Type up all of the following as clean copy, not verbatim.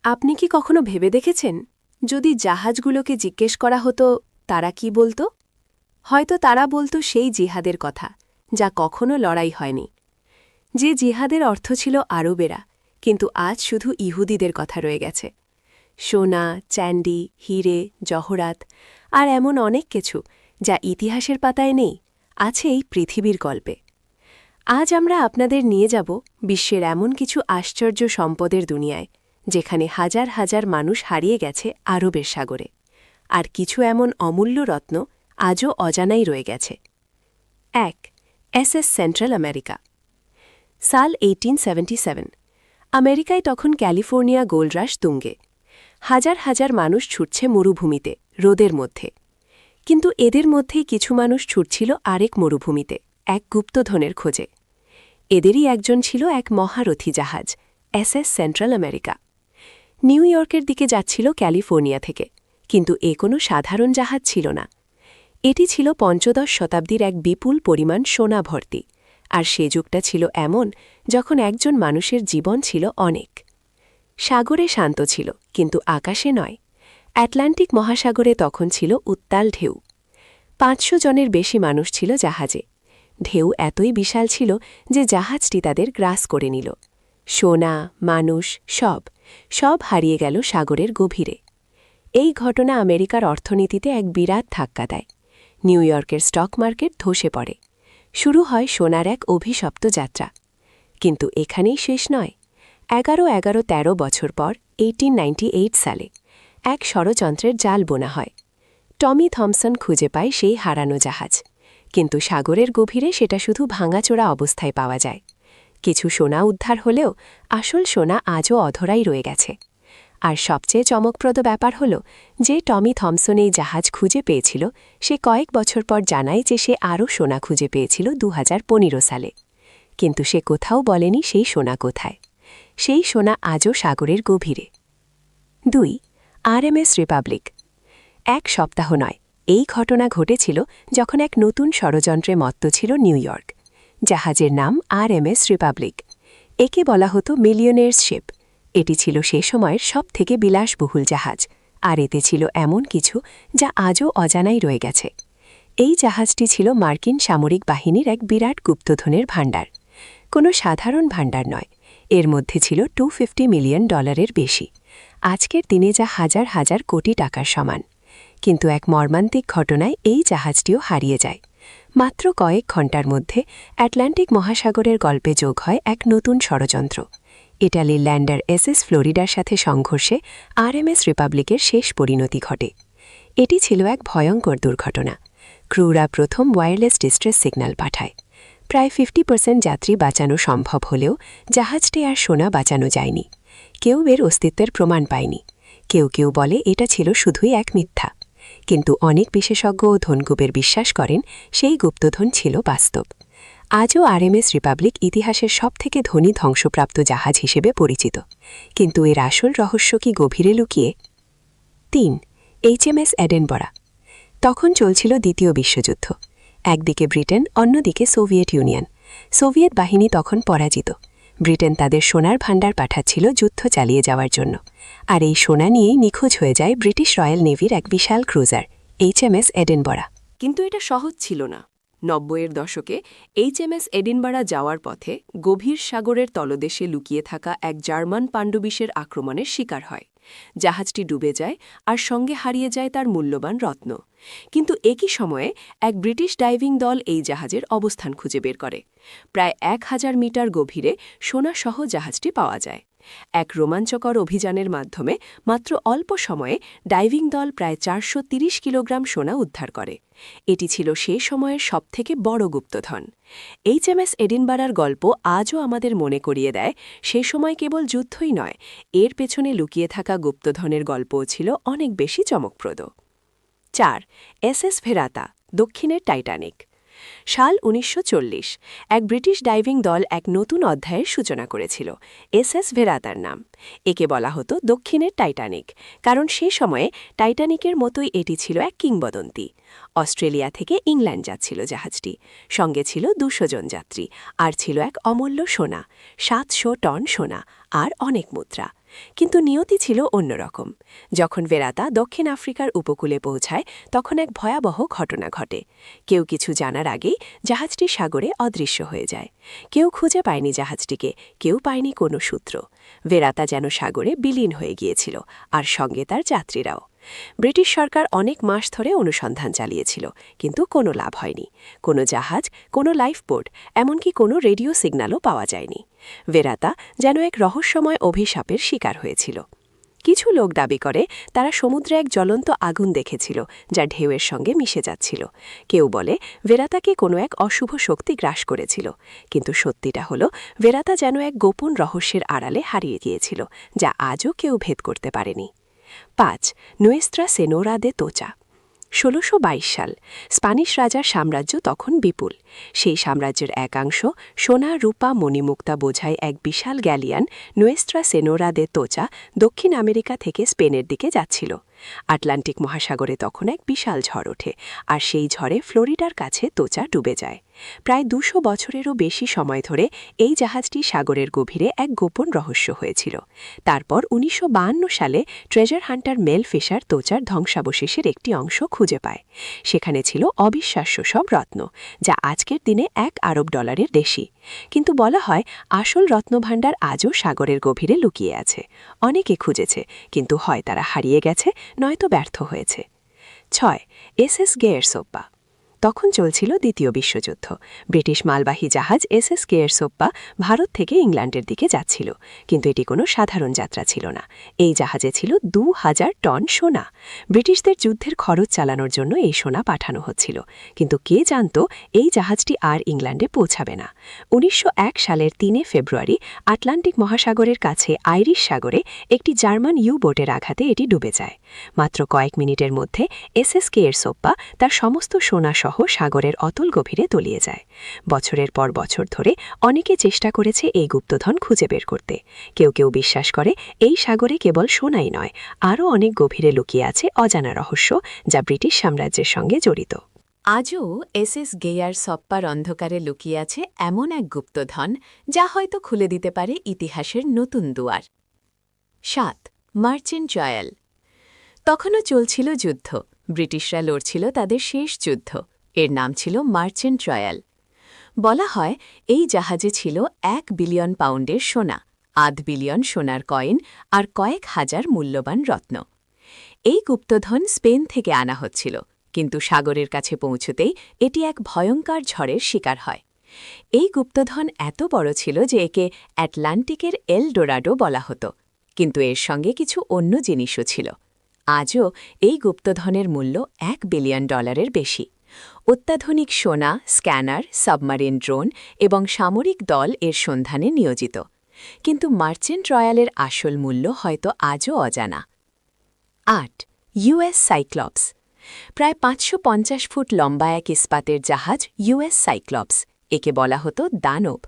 আপনি কি কখনো ভেবে দেখেছেন যদি জাহাজগুলোকে জিজ্ঞেস করা হতো তারা কি বলতো? হয়তো তারা বলতো সেই জিহাদের কথা যা কখনো লড়াই হয়নি, যে জিহাদের অর্থ ছিল আরবেরা, কিন্তু আজ শুধু ইহুদিদের কথা রয়ে গেছে। সোনা, চ্যান্ডি, হিরে, জহরাত আর এমন অনেক কিছু যা ইতিহাসের পাতায় নেই, আছে এই পৃথিবীর গল্পে। আজ আমরা আপনাদের নিয়ে যাব বিশ্বের এমন কিছু আশ্চর্য সম্পদের দুনিয়ায়, যেখানে হাজার হাজার মানুষ হারিয়ে গেছে আরবের সাগরে, আর কিছু এমন অমূল্য রত্ন আজও অজানাই রয়ে গেছে। ১. SS central America. সাল 1877। আমেরিকায় তখন ক্যালিফোর্নিয়া গোল্ড রাশ তুঙ্গে। হাজার হাজার মানুষ ছুটছে মরুভূমিতে, রোদের মধ্যে। কিন্তু এদের মধ্যেই কিছু মানুষ ছুটছিল আরেক মরুভূমিতে, এক গুপ্তধনের খোঁজে। এদেরই একজন ছিল এক মহারথী জাহাজ, এসএস সেন্ট্রাল আমেরিকা। নিউ ইয়র্কের দিকে যাচ্ছিল ক্যালিফোর্নিয়া থেকে, কিন্তু এ কোনো সাধারণ জাহাজ ছিল না। এটি ছিল পঞ্চদশ শতাব্দীর এক বিপুল পরিমাণ সোনা ভর্তি, আর সে যুগটা ছিল এমন যখন একজন মানুষের জীবন ছিল অনেক। সাগরে শান্ত ছিল, কিন্তু আকাশে নয়। আটলান্টিক মহাসাগরে তখন ছিল উত্তাল ঢেউ। ৫০০ জনের বেশি মানুষ ছিল জাহাজে। ঢেউ এতই বিশাল ছিল যে জাহাজটি তাদের গ্রাস করে নিল। সোনা, মানুষ, সব হারিয়ে গেল সাগরের গভীরে। এই ঘটনা আমেরিকার অর্থনীতিতে এক বিরাট ধাক্কা দেয়। নিউ ইয়র্কের স্টক মার্কেট ধসে পড়ে। শুরু হয় সোনার এক অভিশপ্ত যাত্রা। কিন্তু এখানেই শেষ নয়। ১১-১৩ বছর পর 1898 সালে এক ষড়যন্ত্রের জাল বোনা হয়। টমি থমসন খুঁজে পায় সেই হারানো জাহাজ, কিন্তু সাগরের গভীরে সেটা শুধু ভাঙাচোরা অবস্থায় পাওয়া যায়। কিছু সোনা উদ্ধার হলেও আসল সোনা আজও অধরাই রয়ে গেছে। আর সবচেয়ে চমকপ্রদ ব্যাপার হল যে টমি থমসন এই জাহাজ খুঁজে পেয়েছিল, সে কয়েক বছর পর জানায় যে সে আরও সোনা খুঁজে পেয়েছিল ২০১৫ সালে। কিন্তু সে কোথাও বলেনি সেই সোনা কোথায়। সেই সোনা আজও সাগরের গভীরে। ২. RMS Republic. এক সপ্তাহ নয়, এই ঘটনা ঘটেছিল যখন এক নতুন ষড়যন্ত্রে মত্ত ছিল নিউ ইয়র্ক। জাহাজের নাম আরএমএস রিপাবলিক। একে বলা হতো মিলিয়নেয়ার্স শিপ। এটি ছিল সে সময়ের সবথেকে বিলাসবহুল জাহাজ, আর এতে ছিল এমন কিছু যা আজও অজানাই রয়ে গেছে। এই জাহাজটি ছিল মার্কিন সামরিক বাহিনীর এক বিরাট গুপ্তধনের ভাণ্ডার। কোনো সাধারণ ভাণ্ডার নয়, এর মধ্যে ছিল $250 মিলিয়ন বেশি, আজকের দিনে যা হাজার হাজার কোটি টাকার সমান। কিন্তু এক মর্মান্তিক ঘটনায় এই জাহাজটিও হারিয়ে যায়। মাত্র কয়েক ঘণ্টার মধ্যে আটলান্টিক মহাসাগরের গল্পে যোগ হয় এক নতুন ষড়যন্ত্র। ইটালির ল্যান্ডার এসএস ফ্লোরিডার সাথে সংঘর্ষে আরএমএস রিপাবলিকের শেষ পরিণতি ঘটে। এটি ছিল এক ভয়ঙ্কর দুর্ঘটনা। ক্রুরা প্রথম ওয়্যারলেস ডিস্ট্রেস সিগন্যাল পাঠায়। প্রায় 50% যাত্রী বাঁচানো সম্ভব হলেও জাহাজটি আর সোনা বাঁচানো যায়নি। কেউ এর অস্তিত্বের প্রমাণ পায়নি। কেউ বলে এটা ছিল শুধুই এক মিথ্যা। কিন্তু অনেক বিশেষজ্ঞ ও ধনকুবের বিশ্বাস করেন সেই গুপ্তধন ছিল বাস্তব। আজও আরএমএস রিপাবলিক ইতিহাসের সবথেকে ধনী ধ্বংসপ্রাপ্ত জাহাজ হিসেবে পরিচিত। কিন্তু এর আসল রহস্য কি গভীরে লুকিয়ে? ৩. এইচএমএস এডেনবরা। তখন চলছিল দ্বিতীয় বিশ্বযুদ্ধ। একদিকে ব্রিটেন, অন্যদিকে সোভিয়েত ইউনিয়ন। সোভিয়েত বাহিনী তখন পরাজিত। ব্রিটেন তাদের সোনার ভাণ্ডার পাঠাচ্ছিল যুদ্ধ চালিয়ে যাওয়ার জন্য। আর এই সোনা নিয়েই নিখোঁজ হয়ে যায় ব্রিটিশ রয়্যাল নেভির এক বিশাল ক্রুজার, এইচএমএস এডেনবরা। কিন্তু এটা সহজ ছিল না। ৯০-এর দশকে এইচএমএস এডিনবারা যাওয়ার পথে গভীর সাগরের তলদেশে লুকিয়ে থাকা এক জার্মান পাণ্ডবিশের আক্রমণের শিকার হয়। জাহাজটি ডুবে যায়, আর সঙ্গে হারিয়ে যায় তার মূল্যবান রত্ন। কিন্তু একই সময়ে এক ব্রিটিশ ডাইভিং দল এই জাহাজের অবস্থান খুঁজে বের করে। প্রায় ১,০০০ মিটার গভীরে সোনাসহ জাহাজটি পাওয়া যায়। এক রোমাঞ্চকর অভিযানের মাধ্যমে মাত্র অল্প সময়ে ডাইভিং দল প্রায় ৪৩০ কিলোগ্রাম সোনা উদ্ধার করে। এটি ছিল সে সময়ের সবথেকে বড় গুপ্তধন। এইচএমএস এডিনবারার গল্প আজও আমাদের মনে করিয়ে দেয়, সে সময় কেবল যুদ্ধই নয়, এর পেছনে লুকিয়ে থাকা গুপ্তধনের গল্পও ছিল অনেক বেশি চমকপ্রদ। ৪. এসএস ভেরাতা, দক্ষিণের টাইটানিক। সাল ১৯৪০। এক ব্রিটিশ ডাইভিং দল এক নতুন অধ্যায়ের সূচনা করেছিল, এসএস ভেরাতার নাম। একে বলা হতো দক্ষিণের টাইটানিক, কারণ সে সময়ে টাইটানিকের মতোই এটি ছিল এক কিংবদন্তি। অস্ট্রেলিয়া থেকে ইংল্যান্ড যাচ্ছিল জাহাজটি। সঙ্গে ছিল ২০০ জন যাত্রী, আর ছিল এক অমূল্য সোনা, ৭০০ টন সোনা আর অনেক মুদ্রা। কিন্তু নিয়তি ছিল অন্যরকম। যখন ভেরাতা দক্ষিণ আফ্রিকার উপকূলে পৌঁছায় তখন এক ভয়াবহ ঘটনা ঘটে। কেউ কিছু জানার আগেই জাহাজটি সাগরে অদৃশ্য হয়ে যায়। কেউ খুঁজে পায়নি জাহাজটিকে, কেউ পায়নি কোনো সূত্র। ভেরাতা যেন সাগরে বিলীন হয়ে গিয়েছিল, আর সঙ্গে তার যাত্রীরাও। ব্রিটিশ সরকার অনেক মাস ধরে অনুসন্ধান চালিয়েছিল, কিন্তু কোনো লাভ হয়নি। কোনো জাহাজ, কোনো লাইফবোট, এমনকি কোনো রেডিও সিগন্যালও পাওয়া যায়নি। ভেরাতা যেন এক রহস্যময় অভিশাপের শিকার হয়েছিল। কিছু লোক দাবি করে তারা সমুদ্রে এক জ্বলন্ত আগুন দেখেছিল, যা ঢেউয়ের সঙ্গে মিশে যাচ্ছিল। কেউ বলে ভেরাতাকে কোনো এক অশুভ শক্তি গ্রাস করেছিল। কিন্তু সত্যিটা হলো, ভেরাতা যেন এক গোপন রহস্যের আড়ালে হারিয়ে গিয়েছিল, যা আজও কেউ ভেদ করতে পারেনি। ৫. নুয়েস্ত্রা সেনোরা দে তোচা। ১৬২২ সাল। স্প্যানিশ রাজার সাম্রাজ্য তখন বিপুল। সেই সাম্রাজ্যের একাংশ সোনা, রূপা, মণিমুক্তা বোঝায় এক বিশাল গ্যালিয়ান নুয়েস্ত্রা সেনোরা দে তোচা দক্ষিণ আমেরিকা থেকে স্পেনের দিকে যাচ্ছিল। আটলান্টিক মহাসাগরে তখন এক বিশাল ঝড় ওঠে, আর সেই ঝড়ে ফ্লোরিডার কাছে তোচা ডুবে যায়। প্রায় ২০০ বছরেরও বেশি সময় ধরে এই জাহাজটি সাগরের গভীরে এক গোপন রহস্য হয়েছিল। তারপর ১৯৫২ সালে ট্রেজার হান্টার মেল ফিশার তোচার ধ্বংসাবশেষের একটি অংশ খুঁজে পায়। সেখানে ছিল অবিশ্বাস্য সব রত্ন, যা আজকের দিনে $১ আরব বেশি। কিন্তু বলা হয় আসল রত্নভাণ্ডার আজও সাগরের গভীরে লুকিয়ে আছে। অনেকে খুঁজেছে, কিন্তু হয় তারা হারিয়ে গেছে, নয়তো ব্যর্থ হয়েছে। ৬. এসএস গেয়ারসোপ্পা। তখন চলছিল দ্বিতীয় বিশ্বযুদ্ধ। ব্রিটিশ মালবাহী জাহাজ এসএস গেয়ারসোপ্পা ভারত থেকে ইংল্যান্ডের দিকে যাচ্ছিল, কিন্তু এটি কোনো সাধারণ যাত্রা ছিল না। এই জাহাজে ছিল ২,০০০ টন সোনা। ব্রিটিশদের যুদ্ধের খরচ চালানোর জন্য এই সোনা পাঠানো হচ্ছিল, কিন্তু কে জানত এই জাহাজটি আর ইংল্যান্ডে পৌঁছাবে না। ১৯০১ সালের ৩ ফেব্রুয়ারি আটলান্টিক মহাসাগরের কাছে আইরিশ সাগরে একটি জার্মান ইউ-বোটের আঘাতে এটি ডুবে যায়। মাত্র কয়েক মিনিটের মধ্যে এসএস গেয়ারসোপ্পা তার সমস্ত সোনা সহ সাগরের অতল গভীরে তলিয়ে যায়। বছরের পর বছর ধরে অনেকে চেষ্টা করেছে এই গুপ্তধন খুঁজে বের করতে। কেউ কেউ বিশ্বাস করে এই সাগরে কেবল সোনাই নয়, আরও অনেক গভীরে লুকিয়ে আছে অজানা রহস্য, যা ব্রিটিশ সাম্রাজ্যের সঙ্গে জড়িত। আজও এসএস গেয়ারসোপ্পার অন্ধকারে লুকিয়ে আছে এমন এক গুপ্তধন, যা হয়তো খুলে দিতে পারে ইতিহাসের নতুন দুয়ার। ৭. Merchant royal. তখনও চলছিল যুদ্ধ। ব্রিটিশরা লড়ছিল তাদের শেষ যুদ্ধ। এর নাম ছিল মার্চেন্ট রয়্যাল। বলা হয় এই জাহাজে ছিল ১ বিলিয়ন পাউন্ডের সোনা, ৮ বিলিয়ন সোনার কয়েন আর কয়েক হাজার মূল্যবান রত্ন। এই গুপ্তধন স্পেন থেকে আনা হচ্ছিল, কিন্তু সাগরের কাছে পৌঁছতেই এটি এক ভয়ঙ্কর ঝড়ের শিকার হয়। এই গুপ্তধন এত বড় ছিল যে একে অ্যাটলান্টিকের এল ডোরাডো বলা হতো, কিন্তু এর সঙ্গে কিছু অন্য জিনিসও ছিল। আজও এই গুপ্তধনের মূল্য $১ বিলিয়ন বেশি। অত্যাধুনিক সোনা, স্ক্যানার, সাবমারিন ড্রোন এবং সামরিক দল এর সন্ধানে নিয়োজিত। কিন্তু মার্চেন্ট রয়্যালের আসল মূল্য হয়তো আজও অজানা। ৮. US Cyclops. প্রায় ৫৫০ ফুট লম্বা এক ইস্পাতের জাহাজ ইউএস সাইক্লপস। একে বলা হতো দানব।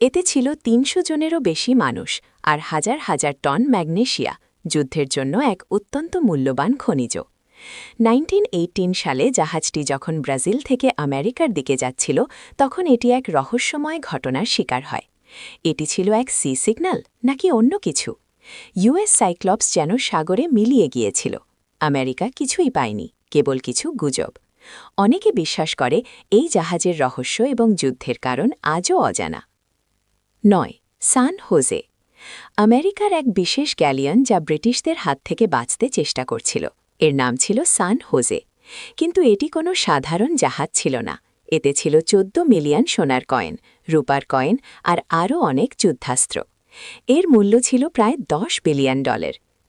এতে ছিল ৩০০ জনেরও বেশি মানুষ আর হাজার হাজার টন ম্যাগনেশিয়া, যুদ্ধের জন্য এক অত্যন্ত মূল্যবান খনিজ। 1918 সালে জাহাজটি যখন ব্রাজিল থেকে আমেরিকার দিকে যাচ্ছিল, তখন এটি এক রহস্যময় ঘটনার শিকার হয়। এটি ছিল এক সি সিগন্যাল নাকি অন্য কিছু? ইউএস সাইক্লপস যেন সাগরে মিলিয়ে গিয়েছিল। আমেরিকা কিছুই পায়নি, কেবল কিছু গুজব। অনেকে বিশ্বাস করে এই জাহাজের রহস্য এবং যুদ্ধের কারণ আজও অজানা। ৯. সান হোজে। আমেরিকার এক বিশেষ গ্যালিয়ন যা ব্রিটিশদের হাত থেকে বাঁচতে চেষ্টা করছিল। এর নাম ছিল সান হোজে। কিন্তু এটি কোনো সাধারণ জাহাজ ছিল না। এতে ছিল ১৪ মিলিয়ন সোনার কয়েন, রূপার কয়েন আর আরও অনেক যুদ্ধাস্ত্র। এর মূল্য ছিল প্রায় $১০ বিলিয়ন।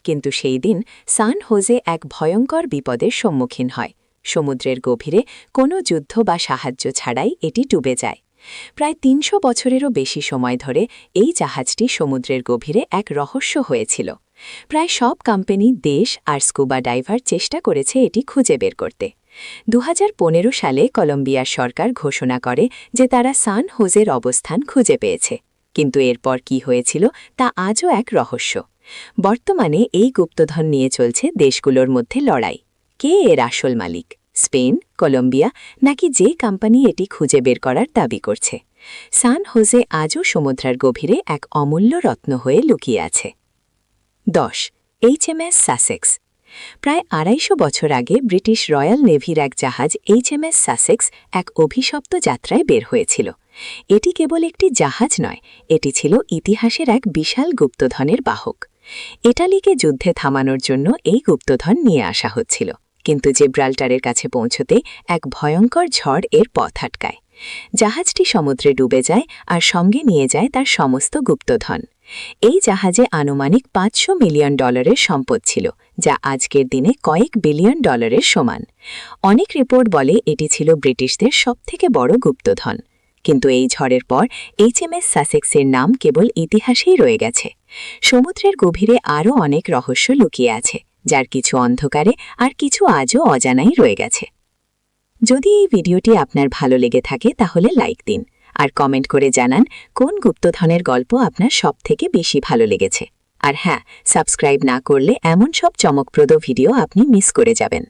কিন্তু সেই দিন সান হোজে এক ভয়ঙ্কর বিপদের সম্মুখীন হয়। সমুদ্রের গভীরে কোনো যুদ্ধ বা সাহায্য ছাড়াই এটি ডুবে যায়। প্রায় ৩০০ বছরেরও বেশি সময় ধরে এই জাহাজটি সমুদ্রের গভীরে এক রহস্য হয়েছিল। প্রায় সব কোম্পানি, দেশ আর স্কুবা ডাইভার চেষ্টা করেছে এটি খুঁজে বের করতে। ২০১৫ সালে কলম্বিয়ার সরকার ঘোষণা করে যে তারা সান হোজের অবস্থান খুঁজে পেয়েছে। কিন্তু এরপর কি হয়েছিল তা আজও এক রহস্য। বর্তমানে এই গুপ্তধন নিয়ে চলছে দেশগুলোর মধ্যে লড়াই। কে এর আসল মালিক? স্পেন, কলম্বিয়া নাকি যে কোম্পানি এটি খুঁজে বের করার দাবি করছে? সান হোজে আজও সমুদ্রের গভীরে এক অমূল্য রত্ন হয়ে লুকিয়ে আছে। 10. HMS Sussex. প্রায় 250 বছর আগে ব্রিটিশ রয়্যাল নেভির এক জাহাজ HMS সাসেক্স এক অভিশপ্ত যাত্রায় বের হয়েছিল। এটি কেবল একটি জাহাজ নয়, এটি ছিল ইতিহাসের এক বিশাল গুপ্তধনের বাহক। ইটালিকে যুদ্ধে থামানোর জন্য এই গুপ্তধন নিয়ে আসা হচ্ছিল, কিন্তু জিব্রাল্টারের কাছে পৌঁছতে এক ভয়ঙ্কর ঝড় এর পথ আটকায়। জাহাজটি সমুদ্রে ডুবে যায় আর সঙ্গে নিয়ে যায় তার সমস্ত গুপ্তধন। এই জাহাজে আনুমানিক $500 মিলিয়ন সম্পদ ছিল, যা আজকের দিনে কয়েক বিলিয়ন ডলারের সমান। অনেক রিপোর্ট বলে এটি ছিল ব্রিটিশদের সবথেকে বড় গুপ্তধন। কিন্তু এই ঝড়ের পর HMS সাসেক্সের নাম কেবল ইতিহাসেই রয়ে গেছে। সমুদ্রের গভীরে আরও অনেক রহস্য লুকিয়ে আছে, যার কিছু অন্ধকারে আর কিছু আজও অজানাই রয়ে গেছে। যদি এই ভিডিওটি আপনার ভালো লেগে থাকে তাহলে লাইক দিন আর কমেন্ট করে জানান কোন গুপ্তধনের গল্প আপনার সবথেকে বেশি ভালো লেগেছে। আর হ্যাঁ, সাবস্ক্রাইব না করলে এমন সব চমকপ্রদ ভিডিও আপনি মিস করে যাবেন।